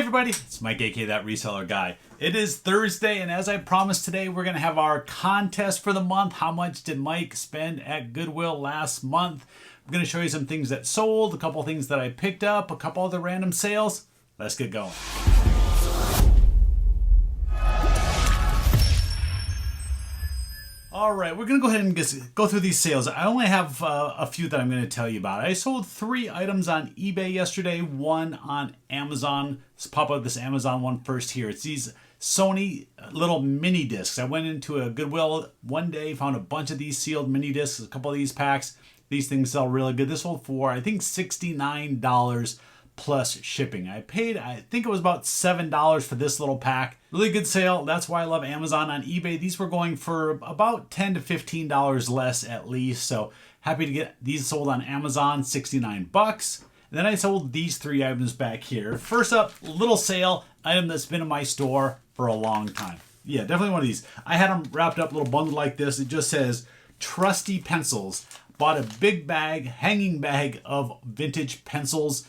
everybody, it's Mike, aka That Reseller Guy. It is Thursday, and as I promised today, we're going to have our contest for the month. How much did Mike spend at Goodwill last month? I'm going to show you some things that sold, a couple things that I picked up, a couple other random sales. Let's get going. All right, we're going to go ahead and go through these sales. I only have a few that I'm going to tell you about. I sold 3 items on eBay yesterday, 1 on Amazon. Let's pop up this Amazon one first here. It's these Sony little mini discs. I went into a Goodwill one day, found a bunch of these sealed mini discs, a couple of these packs. These things sell really good. This sold for, I think, $69 plus shipping. I paid, I think it was about $7 for this little pack. Really good sale. That's why I love Amazon. On eBay, these were going for about $10 to $15 less at least. So happy to get these sold on Amazon, 69 bucks. And then I sold these 3 items back here. First up, little sale, item that's been in my store for a long time. Yeah, definitely one of these. I had them wrapped up, little bundle like this. It just says trusty pencils. Bought a big bag, hanging bag of vintage pencils.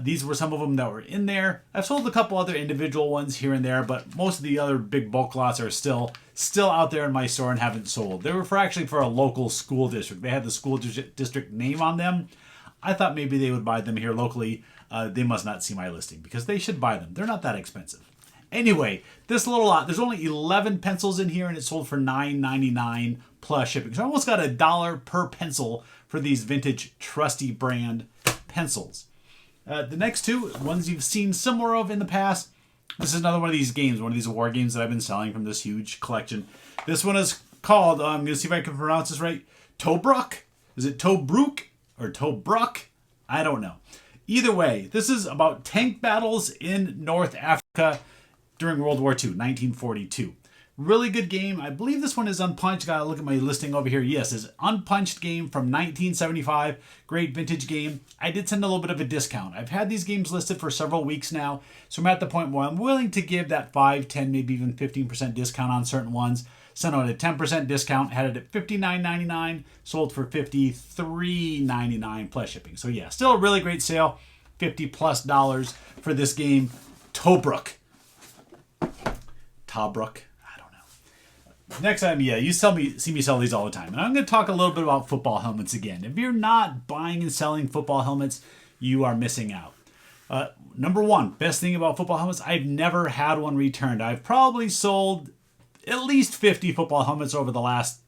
These were some of them that were in there. I've sold a couple other individual ones here and there, but most of the other big bulk lots are still out there in my store and haven't sold. They were actually for a local school district. They had the school district name on them. I thought maybe they would buy them here locally. They must not see my listing because they should buy them. They're not that expensive. Anyway, this little lot, there's only 11 pencils in here and it sold for $9.99 plus shipping. So I almost got $1 per pencil for these vintage trusty brand pencils. The next 2, ones you've seen similar of in the past. This is another one of these games, one of these war games that I've been selling from this huge collection. This one is called, I'm going to see if I can pronounce this right, Tobruk? Is it Tobruk or Tobruk? I don't know. Either way, this is about tank battles in North Africa during World War II, 1942. Really good game. I believe this one is unpunched. Gotta look at my listing over here. Yes, it's unpunched game from 1975. Great vintage game. I did send a little bit of a discount. I've had these games listed for several weeks now, so I'm at the point where I'm willing to give that 5, 10, maybe even 15% discount on certain ones. Sent out a 10% discount, had it at $59.99, sold for $53.99 plus shipping. So yeah, still a really great sale. $50 plus for this game. Tobruk. Next time, yeah, you see me sell these all the time. And I'm going to talk a little bit about football helmets again. If you're not buying and selling football helmets, you are missing out. Number 1, best thing about football helmets, I've never had one returned. I've probably sold at least 50 football helmets over the last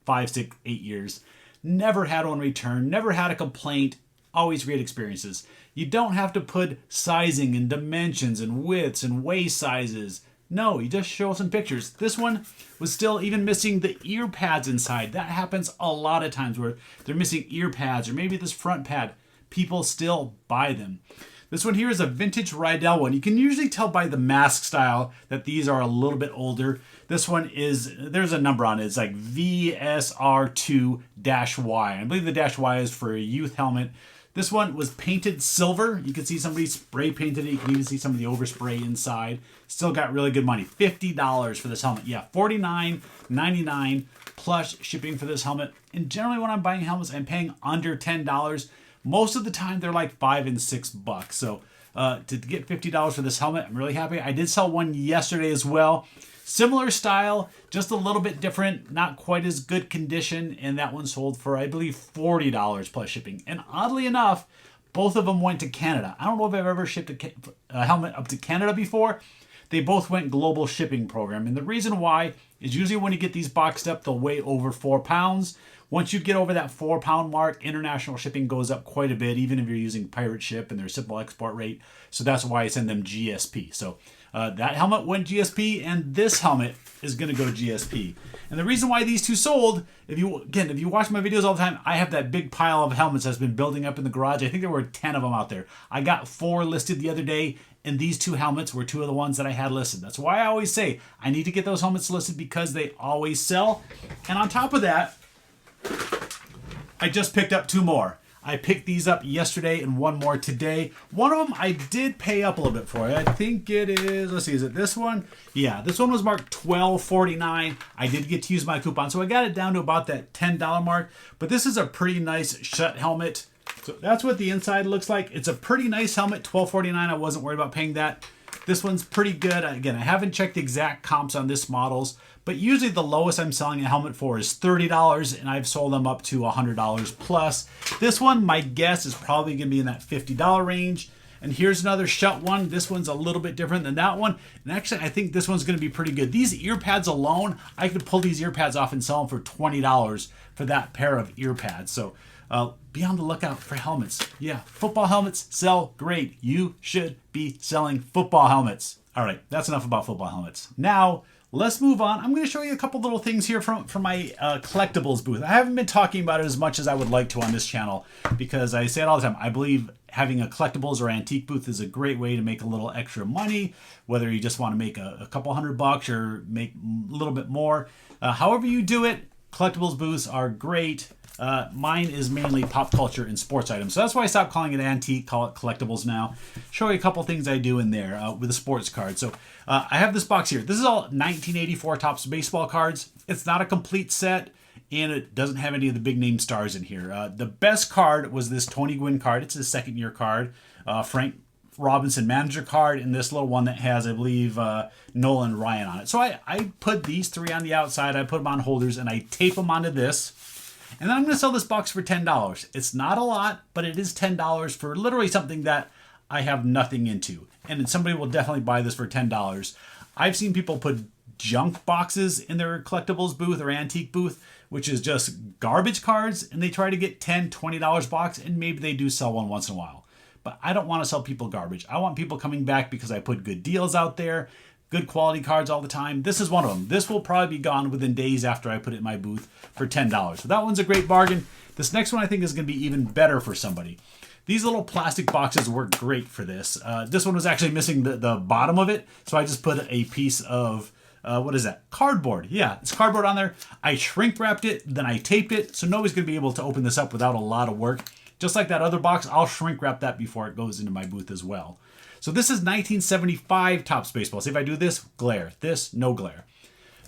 5, 6, 8 years. Never had one returned, never had a complaint. Always great experiences. You don't have to put sizing and dimensions and widths and waist sizes. No, you just show some pictures. This one was still even missing the ear pads inside. That happens a lot of times where they're missing ear pads or maybe this front pad. People still buy them. This one here is a vintage Rydell one. You can usually tell by the mask style that these are a little bit older. This one is, there's a number on it. It's like VSR2-Y. I believe the -Y is for a youth helmet. This one was painted silver. You can see somebody spray painted it. You can even see some of the overspray inside. Still got really good money. $50 for this helmet. Yeah, $49.99 plus shipping for this helmet. And generally when I'm buying helmets, I'm paying under $10. Most of the time they're like $5 and $6. So to get $50 for this helmet, I'm really happy. I did sell one yesterday as well. Similar style, just a little bit different, not quite as good condition, and that one sold for, I believe, $40 plus shipping. And oddly enough, both of them went to Canada. I don't know if I've ever shipped a helmet up to Canada before. They both went global shipping program, and the reason why is usually when you get these boxed up, they'll weigh over 4 pounds. Once you get over that 4-pound mark, international shipping goes up quite a bit, even if you're using pirate ship and their simple export rate. So that's why I send them GSP. So that helmet went GSP, and this helmet is going to go GSP. And the reason why these 2 sold, if you watch my videos all the time, I have that big pile of helmets that's been building up in the garage. I think there were 10 of them out there. I got 4 listed the other day, and these 2 helmets were 2 of the ones that I had listed. That's why I always say I need to get those helmets listed because they always sell. And on top of that, I just picked up 2 more. I picked these up yesterday and 1 more today. One of them I did pay up a little bit for. I think it is, let's see, is it this one? Yeah, this one was marked $12.49. I did get to use my coupon, so I got it down to about that $10 mark. But this is a pretty nice shut helmet. So that's what the inside looks like. It's a pretty nice helmet, $12.49. I wasn't worried about paying that. This one's pretty good. Again, I haven't checked the exact comps on this models, but usually the lowest I'm selling a helmet for is $30, and I've sold them up to $100 plus. This one, my guess, is probably going to be in that $50 range. And here's another Schutt one. This one's a little bit different than that one. And actually, I think this one's going to be pretty good. These ear pads alone, I could pull these ear pads off and sell them for $20 for that pair of ear pads. So be on the lookout for helmets. Yeah, football helmets sell great. You should be selling football helmets. All right, that's enough about football helmets. Now, let's move on. I'm going to show you a couple little things here from my collectibles booth. I haven't been talking about it as much as I would like to on this channel because I say it all the time. I believe having a collectibles or antique booth is a great way to make a little extra money, whether you just want to make a couple $100 or make a little bit more. However you do it, collectibles booths are great. Mine is mainly pop culture and sports items. So that's why I stopped calling it antique, call it collectibles now. Show you a couple things I do in there with a sports card. So I have this box here. This is all 1984 Topps baseball cards. It's not a complete set, and it doesn't have any of the big name stars in here. The best card was this Tony Gwynn card. It's his second year card. Frank Robinson manager card, and this little one that has, I believe, Nolan Ryan on it. So I put these three on the outside. I put them on holders, and I tape them onto this. And then I'm going to sell this box for $10. It's not a lot, but it is $10 for literally something that I have nothing into. And somebody will definitely buy this for $10. I've seen people put junk boxes in their collectibles booth or antique booth, which is just garbage cards, and they try to get $10, $20 box, and maybe they do sell one once in a while. But I don't want to sell people garbage. I want people coming back because I put good deals out there, good quality cards all the time. This is one of them. This will probably be gone within days after I put it in my booth for $10. So that one's a great bargain. This next one I think is going to be even better for somebody. These little plastic boxes work great for this. This one was actually missing the bottom of it, so I just put a piece of, what is that? Cardboard. Yeah, it's cardboard on there. I shrink wrapped it, then I taped it, so nobody's going to be able to open this up without a lot of work. Just like that other box, I'll shrink wrap that before it goes into my booth as well. So this is 1975 Topps baseball. See, if I do this, glare. This, no glare.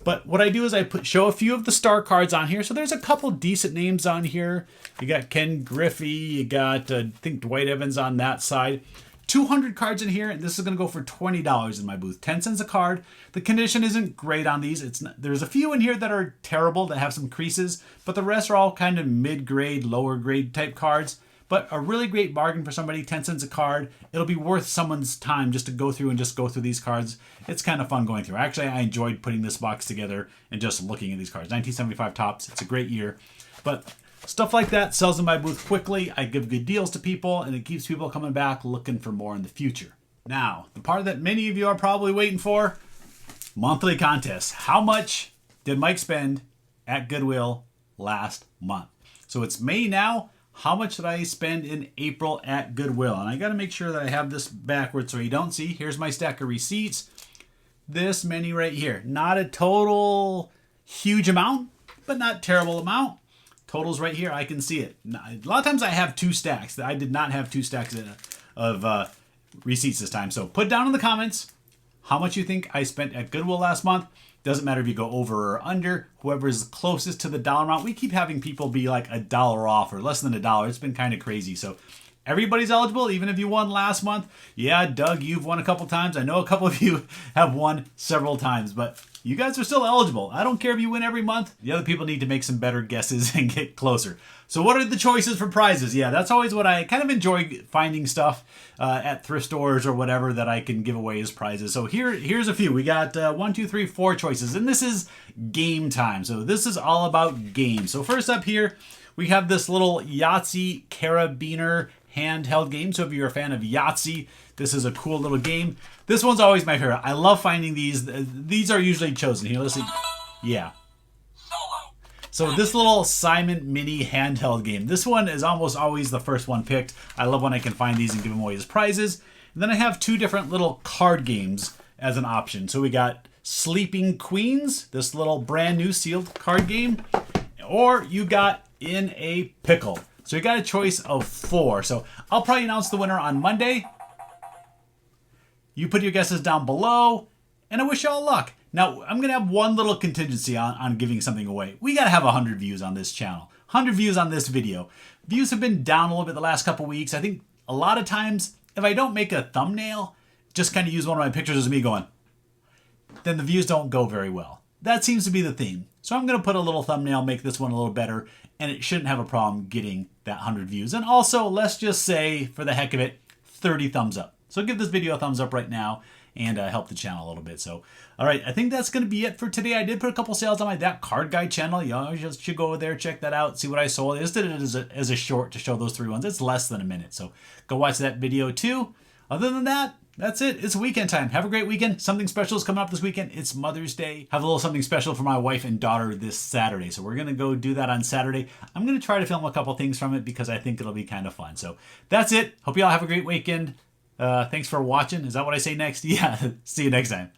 But what I do is I show a few of the star cards on here. So there's a couple decent names on here. You got Ken Griffey. You got, I think, Dwight Evans on that side. 200 cards in here, and this is going to go for $20 in my booth. 10 cents a card. The condition isn't great on these. There's a few in here that are terrible, that have some creases, but the rest are all kind of mid-grade, lower-grade type cards. But a really great bargain for somebody, 10 cents a card. It'll be worth someone's time just to go through these cards. It's kind of fun going through. Actually, I enjoyed putting this box together and just looking at these cards. 1975 Topps. It's a great year. But stuff like that sells in my booth quickly. I give good deals to people, and it keeps people coming back looking for more in the future. Now, the part that many of you are probably waiting for, monthly contests. How much did Mike spend at Goodwill last month? So it's May now. How much did I spend in April at Goodwill? And I got to make sure that I have this backwards so you don't see. Here's my stack of receipts. This many right here. Not a total huge amount, but not terrible amount. Totals right here. I can see it. A lot of times I have two stacks. I did not have two stacks of receipts this time. So put down in the comments how much you think I spent at Goodwill last month. Doesn't matter if you go over or under. Whoever is closest to the dollar amount. We keep having people be like $1 off or less than $1. It's been kind of crazy. So everybody's eligible, even if you won last month. Yeah, Doug, you've won a couple times. I know a couple of you have won several times, but you guys are still eligible. I don't care if you win every month. The other people need to make some better guesses and get closer. So what are the choices for prizes? Yeah, that's always what I kind of enjoy, finding stuff at thrift stores or whatever that I can give away as prizes. So here's a few. We got 1, 2, 3, 4 choices, and this is game time. So this is all about games. So first up here, we have this little Yahtzee Carabiner handheld game. So if you're a fan of Yahtzee, this is a cool little game. This one's always my favorite. I love finding these. These are usually chosen. Here, let's see. Yeah. So this little Simon Mini handheld game. This one is almost always the first one picked. I love when I can find these and give them away as prizes. And then I have two different little card games as an option. So we got Sleeping Queens, this little brand new sealed card game. Or you got In a Pickle. So you got a choice of 4. So I'll probably announce the winner on Monday. You put your guesses down below, and I wish you all luck. Now, I'm going to have one little contingency on giving something away. We got to have 100 views on this channel. 100 views on this video. Views have been down a little bit the last couple weeks. I think a lot of times, if I don't make a thumbnail, just kind of use one of my pictures as me going, then the views don't go very well. That seems to be the theme. So I'm going to put a little thumbnail, make this one a little better, and it shouldn't have a problem getting that 100 views. And also, let's just say, for the heck of it, 30 thumbs up. So give this video a thumbs up right now and help the channel a little bit. So, all right, I think that's going to be it for today. I did put a couple sales on my That Card Guy channel. You just should go over there, check that out, see what I sold. I just did it as a short to show those 3 ones. It's less than a minute, so go watch that video too. Other than that, that's it. It's weekend time. Have a great weekend. Something special is coming up this weekend. It's Mother's Day. Have a little something special for my wife and daughter this Saturday. So we're going to go do that on Saturday. I'm going to try to film a couple things from it because I think it'll be kind of fun. So that's it. Hope you all have a great weekend. Thanks for watching. Is that what I say next? Yeah. See you next time.